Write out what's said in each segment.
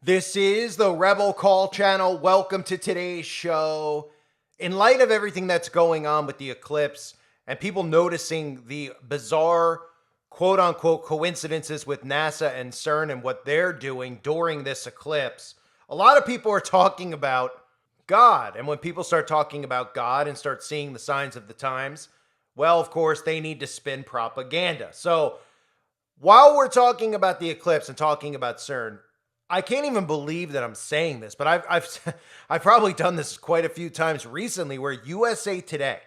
This is the Rebel Call channel. Welcome to today's show. In light of everything that's going on with the eclipse and people noticing the bizarre quote unquote coincidences with NASA and Cern and what they're doing during this eclipse, a lot of people are talking about God. And when people start talking about God and start seeing the signs of the times, well, of course, they need to spin propaganda. So while we're talking about the eclipse and talking about Cern, I can't even believe that I'm saying this, but I've probably done this quite a few times recently where USA Today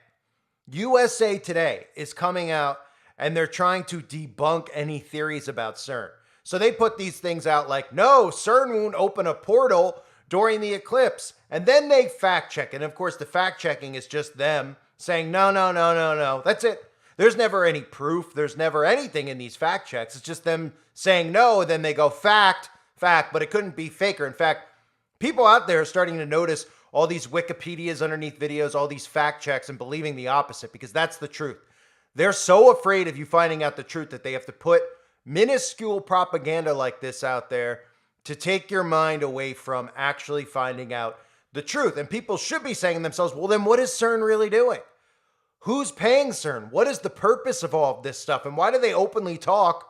is coming out and they're trying to debunk any theories about CERN. So they put these things out like, no, CERN won't open a portal during the eclipse. And then they fact check. And of course, the fact checking is just them saying, no. That's it. There's never any proof. There's never anything in these fact checks. It's just them saying no. And then they go fact, but it couldn't be faker. In fact, people out there are starting to notice all these Wikipedias underneath videos, all these fact checks, and believing the opposite because that's the truth. They're so afraid of you finding out the truth that they have to put minuscule propaganda like this out there to take your mind away from actually finding out the truth. And people should be saying to themselves, well, then what is CERN really doing? Who's paying CERN? What is the purpose of all of this stuff? And why do they openly talk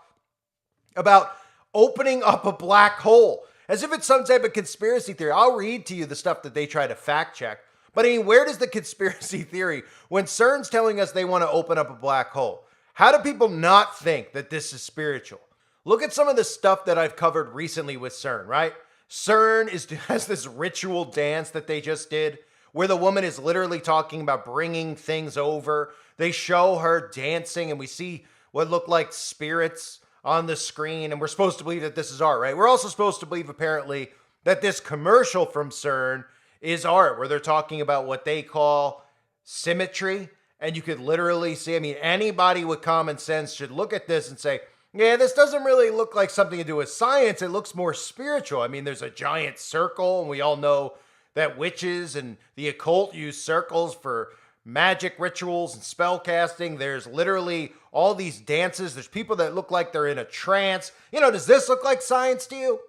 about opening up a black hole as if it's some type of conspiracy theory? I'll read to you the stuff that they try to fact check. But I mean, where does the conspiracy theory, when CERN's telling us they want to open up a black hole, how do people not think that this is spiritual? Look at some of the stuff that I've covered recently with CERN, right? CERN has this ritual dance that they just did where the woman is literally talking about bringing things over. They show her dancing and we see what look like spirits on the screen, and we're supposed to believe that this is art, right? We're also supposed to believe, apparently, that this commercial from CERN is art, where they're talking about what they call symmetry, and you could literally see, I mean, anybody with common sense should look at this and say, yeah, this doesn't really look like something to do with science. It looks more spiritual. I mean, there's a giant circle, and we all know that witches and the occult use circles for magic rituals and spell casting. There's literally all these dances. There's people that look like they're in a trance. You know, does this look like science to you?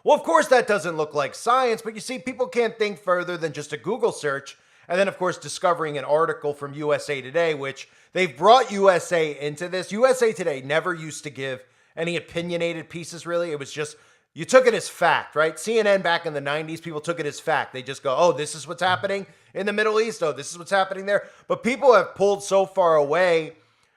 Well, of course, that doesn't look like science, but you see, people can't think further than just a Google search. And then, of course, discovering an article from USA Today, which they've brought USA into this. USA Today never used to give any opinionated pieces, really. It was just, you took it as fact, right? CNN back in the 90s, people took it as fact. They just go, oh, this is what's happening in the Middle East. Oh, this is what's happening there. But people have pulled so far away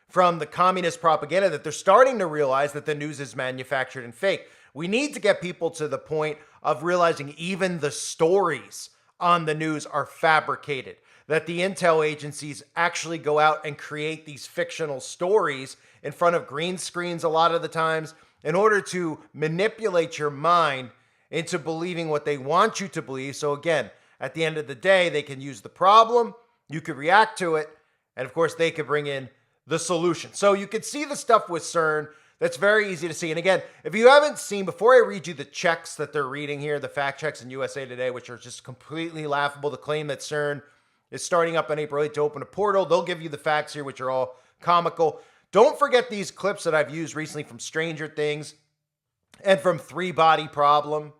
from the communist propaganda that they're starting to realize that the news is manufactured and fake. We need to get people to the point of realizing even the stories on the news are fabricated, that the intel agencies actually go out and create these fictional stories in front of green screens a lot of the times in order to manipulate your mind into believing what they want you to believe. So again, at the end of the day, they can use the problem, you could react to it, and of course they could bring in the solution. So you could see the stuff with CERN That's very easy to see. And again, if you haven't seen, before I read you the checks that they're reading here, the fact checks in USA Today, which are just completely laughable, the claim that Cern is starting up on April 8th to open a portal. They'll give you the facts here, which are all comical. Don't forget these clips that I've used recently from Stranger Things and from Three Body Problem,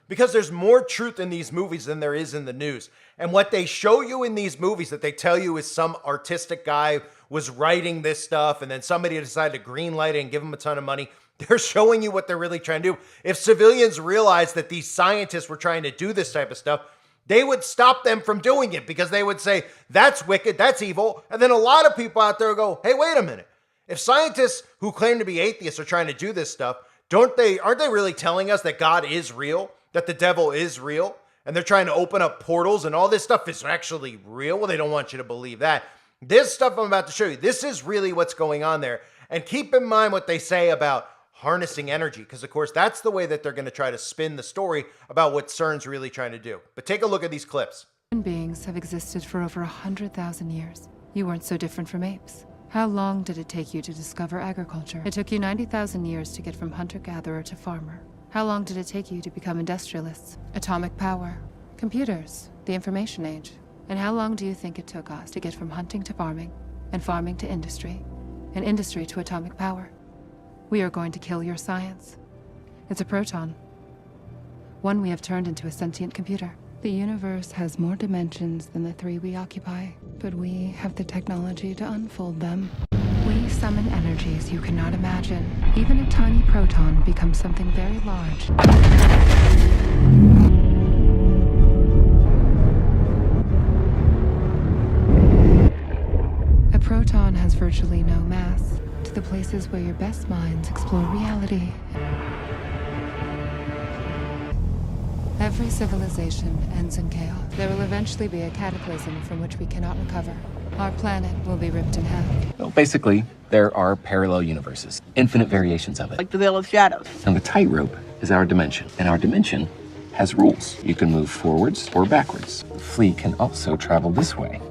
because there's more truth in these movies than there is in the news. And what they show you in these movies that they tell you is some artistic guy was writing this stuff and then somebody decided to greenlight it and give him a ton of money. They're showing you what they're really trying to do. If civilians realized that these scientists were trying to do this type of stuff, they would stop them from doing it because they would say, that's wicked, that's evil. And then a lot of people out there go, hey, wait a minute. If scientists who claim to be atheists are trying to do this stuff, aren't they really telling us that God is real, that the devil is real, and they're trying to open up portals and all this stuff is actually real? Well, they don't want you to believe that. This stuff I'm about to show you, this is really what's going on there. And keep in mind what they say about harnessing energy, because of course that's the way that they're going to try to spin the story about what CERN's really trying to do. But take a look at these clips. Human beings have existed for over 100,000 years. You weren't so different from apes. How long did it take you to discover agriculture? It took you 90,000 years to get from hunter-gatherer to farmer. How long did it take you to become industrialists? Atomic power, computers, the information age. And how long do you think it took us to get from hunting to farming, and farming to industry, and industry to atomic power? We are going to kill your science. It's a proton. One we have turned into a sentient computer. The universe has more dimensions than the 3 we occupy, but we have the technology to unfold them. We summon energies you cannot imagine. Even a tiny proton becomes something very large. A proton has virtually no mass. To the places where your best minds explore reality. Every civilization ends in chaos. There will eventually be a cataclysm from which we cannot recover. Our planet will be ripped in half. Well, basically, there are parallel universes, infinite variations of it. Like the Veil of Shadows. And the tightrope is our dimension. And our dimension has rules. You can move forwards or backwards. The flea can also travel this way.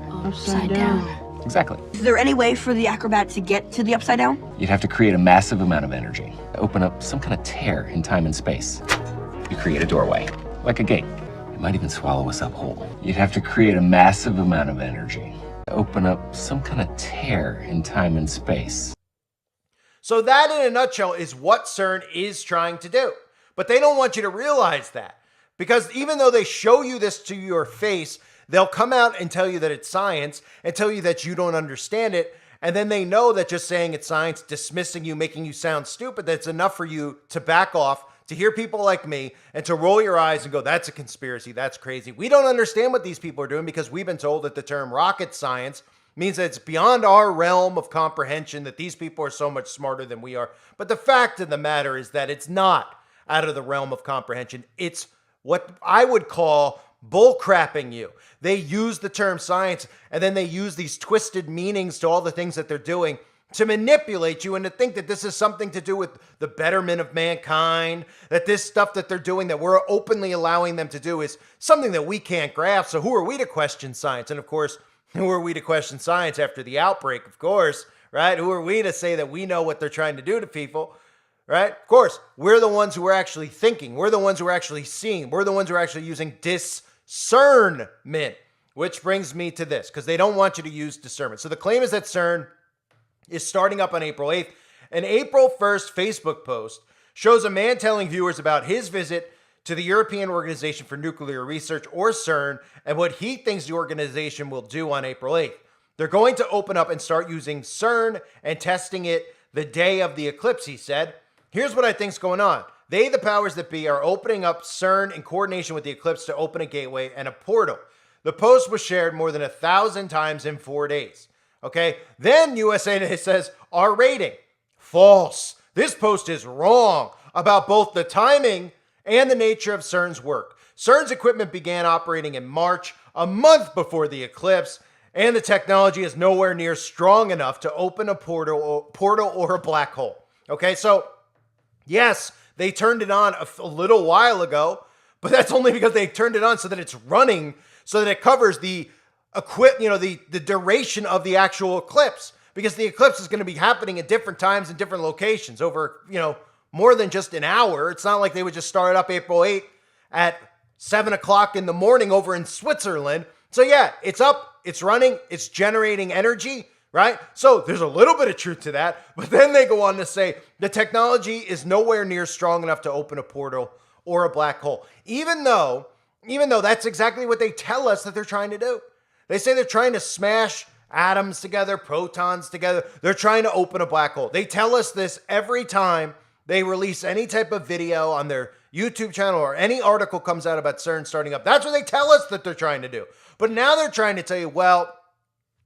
Upside down. Exactly. Is there any way for the acrobat to get to the upside down? You'd have to create a massive amount of energy. Open up some kind of tear in time and space. You create a doorway, like a gate. It might even swallow us up whole. You'd have to create a massive amount of energy. Open up some kind of tear in time and space. So that, in a nutshell, is what CERN is trying to do. But they don't want you to realize that. Because even though they show you this to your face, they'll come out and tell you that it's science and tell you that you don't understand it. And then they know that just saying it's science, dismissing you, making you sound stupid, that's enough for you to back off, to hear people like me, and to roll your eyes and go, that's a conspiracy, that's crazy. We don't understand what these people are doing because we've been told that the term rocket science means that it's beyond our realm of comprehension, that these people are so much smarter than we are. But the fact of the matter is that it's not out of the realm of comprehension. It's what I would call bullcrapping you. They use the term science and then they use these twisted meanings to all the things that they're doing to manipulate you and to think that this is something to do with the betterment of mankind, that this stuff that they're doing that we're openly allowing them to do is something that we can't grasp. So who are we to question science? And of course, who are we to question science after the outbreak? Of course, right? Who are we to say that we know what they're trying to do to people? Right? Of course, we're the ones who are actually thinking. We're the ones who are actually seeing. We're the ones who are actually using discernment, which brings me to this, because they don't want you to use discernment. So the claim is that CERN is starting up on April 8th. An April 1st Facebook post shows a man telling viewers about his visit to the European Organization for Nuclear Research, or CERN, and what he thinks the organization will do on April 8th. They're going to open up and start using CERN and testing it the day of the eclipse, he said. Here's what I think's going on. They, the powers that be, are opening up CERN in coordination with the eclipse to open a gateway and a portal. The post was shared more than 1,000 times in 4 days. Okay, then USA Today says, our rating, false. This post is wrong about both the timing and the nature of CERN's work. CERN's equipment began operating in March, a month before the eclipse, and the technology is nowhere near strong enough to open a portal or a black hole. Okay, so yes, they turned it on a little while ago, but that's only because they turned it on so that it's running, so that it covers the the duration of the actual eclipse. because the eclipse is going to be happening at different times in different locations over, more than just an hour. It's not like they would just start up April 8th at 7 o'clock in the morning over in Switzerland. So yeah, it's up, it's running, it's generating energy, right? So there's a little bit of truth to that, but then they go on to say the technology is nowhere near strong enough to open a portal or a black hole. Even though that's exactly what they tell us that they're trying to do. They say they're trying to smash atoms together, protons together. They're trying to open a black hole. They tell us this every time they release any type of video on their YouTube channel or any article comes out about CERN starting up. That's what they tell us that they're trying to do. But now they're trying to tell you, well,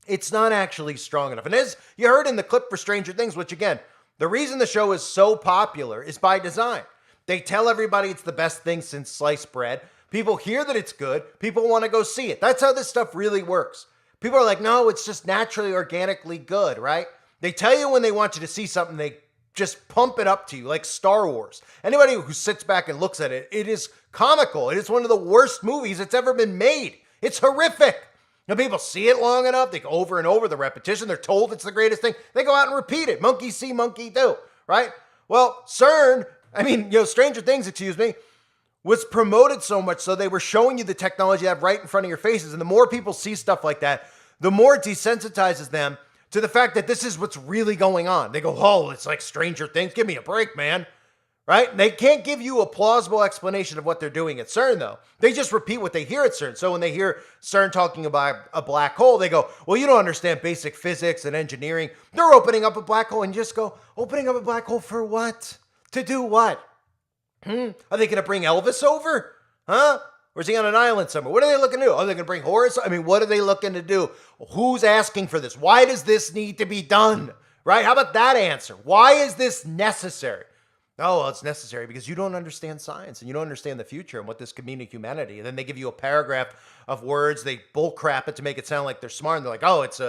it's not actually strong enough. And as you heard in the clip for Stranger Things, which again, the reason the show is so popular is by design. They tell everybody it's the best thing since sliced bread. People hear that it's good. People want to go see it. That's how this stuff really works. People are like, no, it's just naturally, organically good, right? They tell you when they want you to see something, they just pump it up to you like Star Wars. Anybody who sits back and looks at it, it is comical. It is one of the worst movies that's ever been made. It's horrific. People see it long enough, they go over and over the repetition. They're told it's the greatest thing. They go out and repeat it. Monkey see, monkey do, right? Well, Stranger Things, was promoted so much so they were showing you the technology they have right in front of your faces. And the more people see stuff like that, the more it desensitizes them to the fact that this is what's really going on. They go, oh, it's like Stranger Things. Give me a break, man. Right? They can't give you a plausible explanation of what they're doing at CERN, though. They just repeat what they hear at CERN. So when they hear CERN talking about a black hole, they go, well, you don't understand basic physics and engineering. They're opening up a black hole. And you just go, opening up a black hole for what? To do what? Are they going to bring Elvis over? Huh? Or is he on an island somewhere? What are they looking to do? Are they going to bring Horace? What are they looking to do? Who's asking for this? Why does this need to be done? Right? How about that answer? Why is this necessary? Oh, well, it's necessary because you don't understand science and you don't understand the future and what this could mean to humanity. And then they give you a paragraph of words. They bullcrap it to make it sound like they're smart. And they're like, oh, it's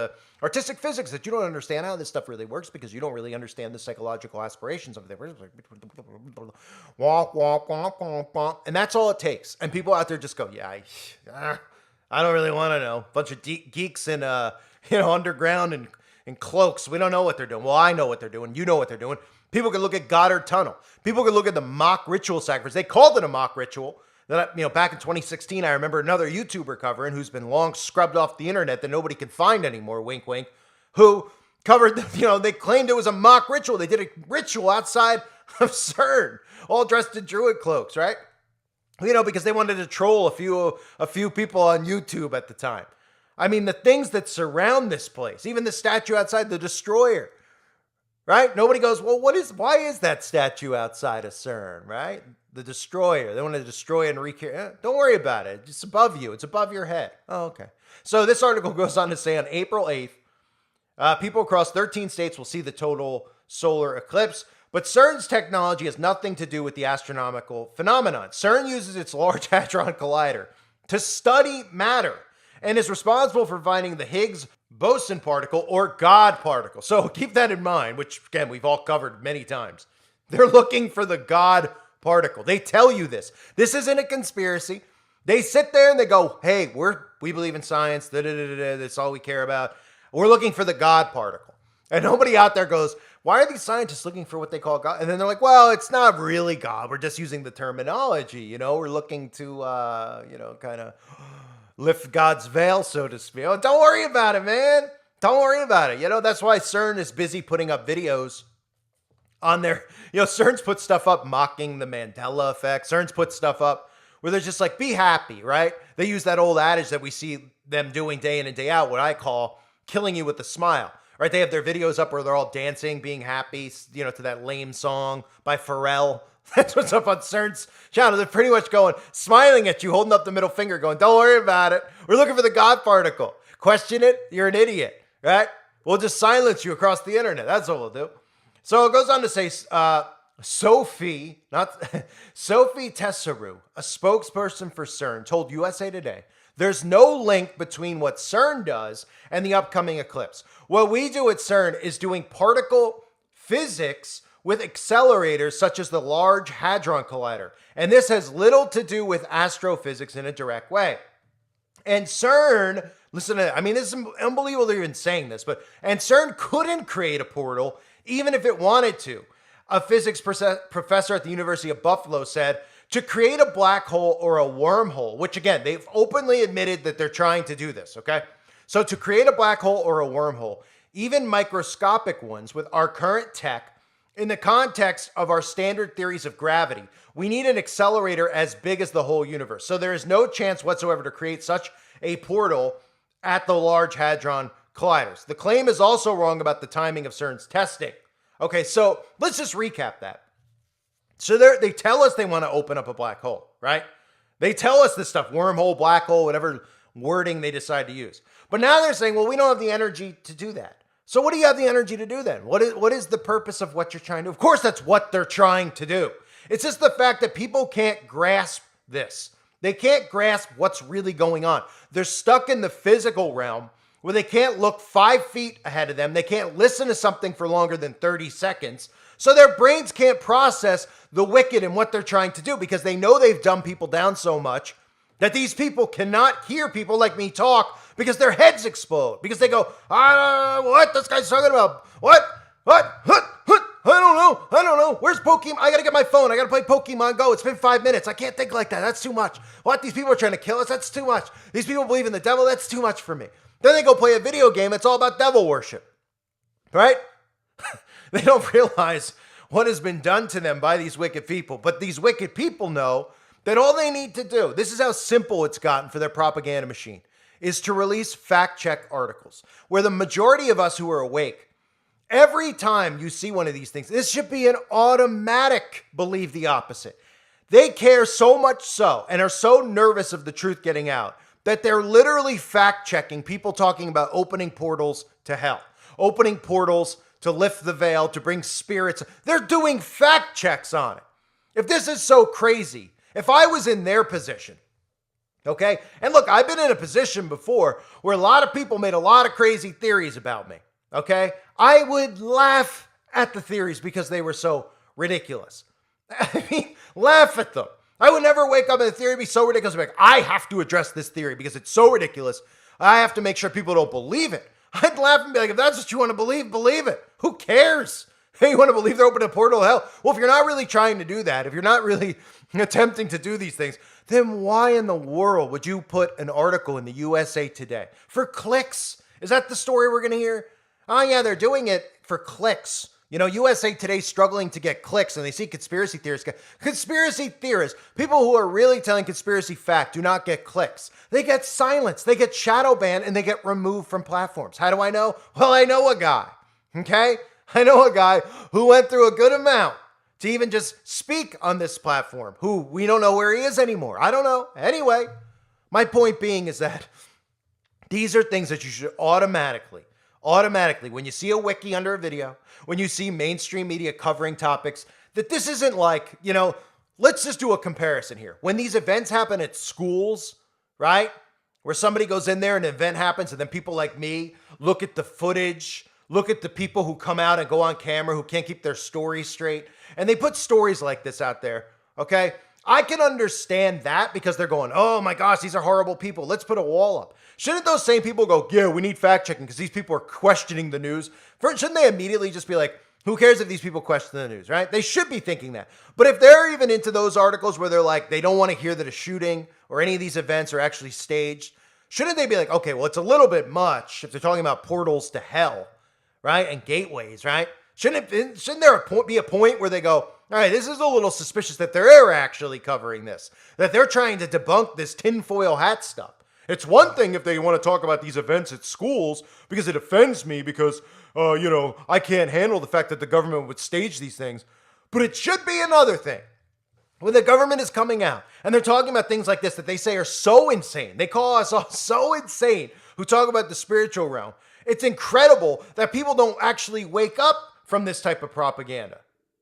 artistic physics that you don't understand how this stuff really works because you don't really understand the psychological aspirations of it. And that's all it takes. And people out there just go, yeah, I don't really want to know. Bunch of geeks in, underground and in cloaks. We don't know what they're doing. Well, I know what they're doing. You know what they're doing. People can look at Goddard Tunnel. People can look at the mock ritual sacrifice. They called it a mock ritual. That, back in 2016, I remember another YouTuber covering who's been long scrubbed off the internet that nobody can find anymore, wink, wink, who covered, they claimed it was a mock ritual. They did a ritual outside of CERN, all dressed in druid cloaks, right? Because they wanted to troll a few people on YouTube at the time. The things that surround this place, even the statue outside the Destroyer, right? Nobody goes, well, why is that statue outside of CERN, right? The Destroyer. They want to destroy and recreate. Don't worry about it. It's above you. It's above your head. Oh, okay. So this article goes on to say on April 8th, people across 13 states will see the total solar eclipse, but CERN's technology has nothing to do with the astronomical phenomenon. CERN uses its Large Hadron Collider to study matter and is responsible for finding the Higgs boson particle or God particle. So keep that in mind, which again, we've all covered many times. They're looking for the God particle. They tell you this. This isn't a conspiracy. They sit there and they go, hey, we believe in science. That's all we care about. We're looking for the God particle. And nobody out there goes, why are these scientists looking for what they call God? And then they're like, well, it's not really God. We're just using the terminology. We're looking to, kind of lift God's veil, so to speak. Oh, don't worry about it, man. Don't worry about it. That's why CERN is busy putting up videos on their, CERN's put stuff up mocking the Mandela effect. CERN's put stuff up where they're just like, be happy, right? They use that old adage that we see them doing day in and day out, what I call killing you with a smile, right? They have their videos up where they're all dancing, being happy, to that lame song by Pharrell. That's what's up on CERN's channel. They're pretty much going, smiling at you, holding up the middle finger, going, don't worry about it. We're looking for the God particle. Question it, you're an idiot, right? We'll just silence you across the internet. That's what we'll do. So it goes on to say, Sophie Tessaru, a spokesperson for CERN, told USA Today, there's no link between what CERN does and the upcoming eclipse. What we do at CERN is doing particle physics with accelerators such as the Large Hadron Collider. And this has little to do with astrophysics in a direct way. And CERN, listen to that. I mean, this is unbelievable they're even saying this, and CERN couldn't create a portal even if it wanted to. A physics professor at the University of Buffalo said, to create a black hole or a wormhole, which again, they've openly admitted that they're trying to do this, okay? So to create a black hole or a wormhole, even microscopic ones with our current tech, in the context of our standard theories of gravity, we need an accelerator as big as the whole universe. So there is no chance whatsoever to create such a portal at the Large Hadron Colliders. The claim is also wrong about the timing of CERN's testing. Okay, so let's just recap that. So they tell us they want to open up a black hole, right? They tell us this stuff, wormhole, black hole, whatever wording they decide to use. But now they're saying, well, we don't have the energy to do that. So what do you have the energy to do then? What is the purpose of what you're trying to do? Of course, that's what they're trying to do. It's just the fact that people can't grasp this. They can't grasp what's really going on. They're stuck in the physical realm where they can't look 5 feet ahead of them. They can't listen to something for longer than 30 seconds. So their brains can't process the wicked and what they're trying to do because they know they've dumbed people down so much that these people cannot hear people like me talk because their heads explode. Because they go, what? This guy's talking about? What? I don't know. Where's Pokemon? I gotta get my phone. I gotta play Pokemon Go. It's been 5 minutes. I can't think like that. That's too much. What? These people are trying to kill us? That's too much. These people believe in the devil? That's too much for me. Then they go play a video game. It's all about devil worship. Right? They don't realize what has been done to them by these wicked people. But these wicked people know that all they need to do, this is how simple it's gotten for their propaganda machine, is to release fact-check articles where the majority of us who are awake, every time you see one of these things, this should be an automatic believe the opposite. They care so much so and are so nervous of the truth getting out that they're literally fact-checking people talking about opening portals to hell, opening portals to lift the veil, to bring spirits. They're doing fact checks on it. If this is so crazy, if I was in their position, okay? And look, I've been in a position before where a lot of people made a lot of crazy theories about me, okay? I would laugh at the theories because they were so ridiculous. I mean, laugh at them. I would never wake up and the theory be so ridiculous. I'd be like, I have to address this theory because it's so ridiculous. I have to make sure people don't believe it. I'd laugh and be like, if that's what you want to believe it. Who cares? Hey, you want to believe they're opening a portal to hell? Well, if you're not really trying to do that, if you're not really attempting to do these things, then why in the world would you put an article in the USA Today? For clicks? Is that the story we're going to hear? Oh, yeah, they're doing it for clicks. You know, USA Today struggling to get clicks, and they see conspiracy theorists. Conspiracy theorists, people who are really telling conspiracy fact, do not get clicks. They get silenced, they get shadow banned, and they get removed from platforms. How do I know? Well, I know a guy, okay? I know a guy who went through a good amount to even just speak on this platform, who we don't know where he is anymore. I don't know. Anyway, my point being is that these are things that you should automatically, when you see a wiki under a video, when you see mainstream media covering topics, that this isn't like, you know, let's just do a comparison here. When these events happen at schools, right, where somebody goes in there and an event happens and then people like me look at the footage, look at the people who come out and go on camera who can't keep their story straight, and they put stories like this out there, okay? I can understand that because they're going, oh my gosh, these are horrible people. Let's put a wall up. Shouldn't those same people go, yeah, we need fact checking because these people are questioning the news? Shouldn't they immediately just be like, who cares if these people question the news, right? They should be thinking that. But if they're even into those articles where they're like, they don't want to hear that a shooting or any of these events are actually staged, shouldn't they be like, okay, well, it's a little bit much if they're talking about portals to hell, right? And gateways, right? Shouldn't there be a point where they go, all right, this is a little suspicious that they're actually covering this, that they're trying to debunk this tinfoil hat stuff. It's one thing if they want to talk about these events at schools because it offends me because, I can't handle the fact that the government would stage these things. But it should be another thing when the government is coming out and they're talking about things like this that they say are so insane. They call us all so insane who talk about the spiritual realm. It's incredible that people don't actually wake up from this type of propaganda,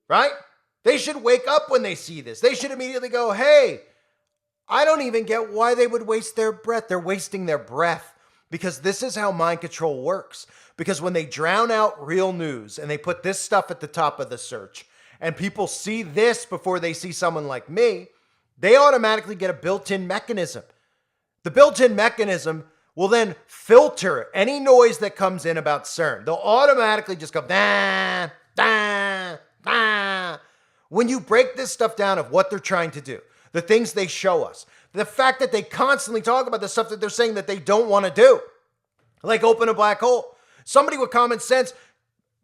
right? They should wake up when they see this. They should immediately go, hey, I don't even get why they would waste their breath. They're wasting their breath because this is how mind control works. Because when they drown out real news and they put this stuff at the top of the search and people see this before they see someone like me, they automatically get a built-in mechanism The built-in mechanism will then filter any noise that comes in about Cern. They'll automatically just go, da, da, da. When you break this stuff down of what they're trying to do, the things they show us, the fact that they constantly talk about the stuff that they're saying that they don't want to do, like open a black hole. Somebody with common sense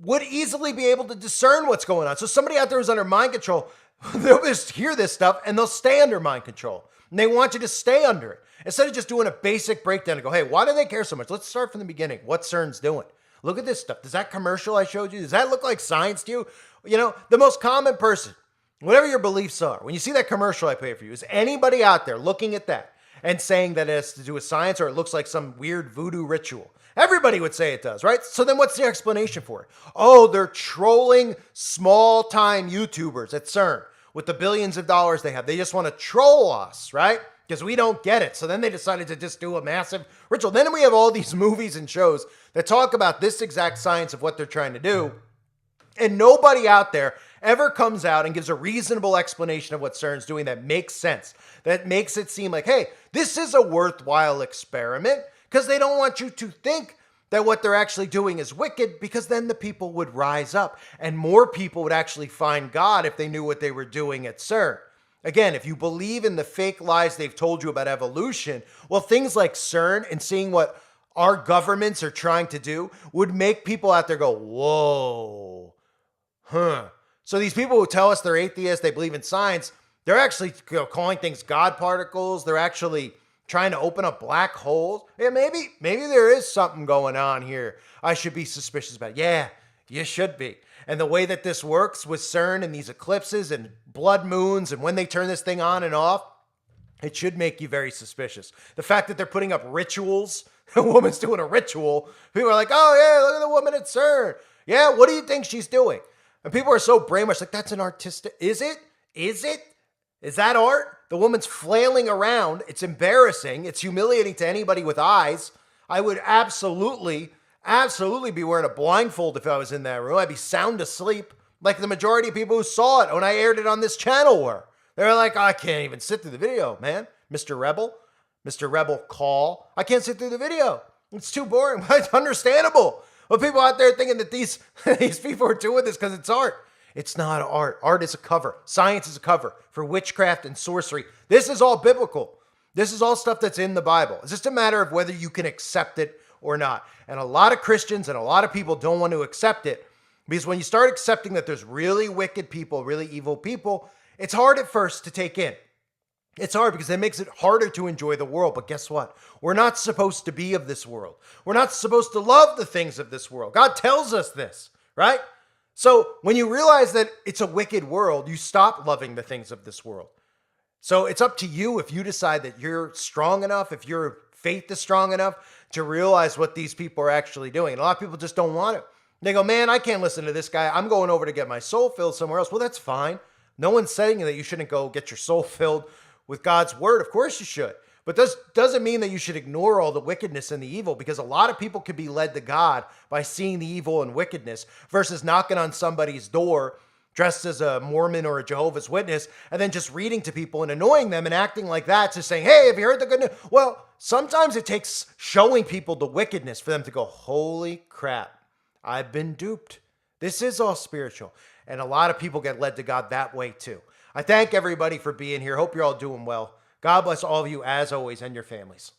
would easily be able to discern what's going on. So somebody out there who's under mind control, they'll just hear this stuff and they'll stay under mind control. And they want you to stay under it. Instead of just doing a basic breakdown and go, hey, why do they care so much? Let's start from the beginning. What CERN's doing. Look at this stuff. Does that commercial I showed you, does that look like science to you? You know, the most common person, whatever your beliefs are, when you see that commercial I played for you, is anybody out there looking at that and saying that it has to do with science or it looks like some weird voodoo ritual? Everybody would say it does, right? So then what's the explanation for it? Oh, they're trolling small-time YouTubers at CERN with the billions of dollars they have. They just want to troll us, right? Because we don't get it. So then they decided to just do a massive ritual. Then we have all these movies and shows that talk about this exact science of what they're trying to do. And nobody out there ever comes out and gives a reasonable explanation of what CERN's doing that makes sense, that makes it seem like, hey, this is a worthwhile experiment, because they don't want you to think that what they're actually doing is wicked, because then the people would rise up and more people would actually find God if they knew what they were doing at CERN. Again, if you believe in the fake lies they've told you about evolution, well, things like CERN and seeing what our governments are trying to do would make people out there go, whoa, So these people who tell us they're atheists, they believe in science, they're actually calling things God particles. They're actually trying to open up black holes. Yeah, maybe there is something going on here I should be suspicious about. Yeah, you should be. And the way that this works with CERN and these eclipses and blood moons and when they turn this thing on and off, it should make you very suspicious. The fact that they're putting up rituals, a woman's doing a ritual, people are like, oh yeah, look at the woman at CERN. Yeah, what do you think she's doing? And people are so brainwashed, like, that's an artistic, is it? Is it? Is that art? The woman's flailing around. It's embarrassing. It's humiliating to anybody with eyes. I would absolutely be wearing a blindfold if I was in that room. I'd be sound asleep, like the majority of people who saw it when I aired it on this channel were. They're like, oh, I can't even sit through the video, man. Mr. Rebel call. I can't sit through the video. It's too boring. It's understandable. But people out there thinking that these people are doing this because it's art. It's not art. Art is a cover. Science is a cover for witchcraft and sorcery. This is all biblical. This is all stuff that's in the Bible. It's just a matter of whether you can accept it or not. And a lot of Christians and a lot of people don't want to accept it, because when you start accepting that there's really wicked people, really evil people, it's hard at first to take in. It's hard because it makes it harder to enjoy the world. But guess what? We're not supposed to be of this world. We're not supposed to love the things of this world. God tells us this, right? So when you realize that it's a wicked world, you stop loving the things of this world. So it's up to you if you decide that you're strong enough, if your faith is strong enough to realize what these people are actually doing. And a lot of people just don't want it. They go, man, I can't listen to this guy. I'm going over to get my soul filled somewhere else. Well, that's fine. No one's saying that you shouldn't go get your soul filled with God's word. Of course you should. But this doesn't mean that you should ignore all the wickedness and the evil, because a lot of people can be led to God by seeing the evil and wickedness versus knocking on somebody's door dressed as a Mormon or a Jehovah's Witness and then just reading to people and annoying them and acting like that, just saying, hey, have you heard the good news? Well, sometimes it takes showing people the wickedness for them to go, holy crap, I've been duped. This is all spiritual. And a lot of people get led to God that way too. I thank everybody for being here. Hope you're all doing well. God bless all of you as always and your families.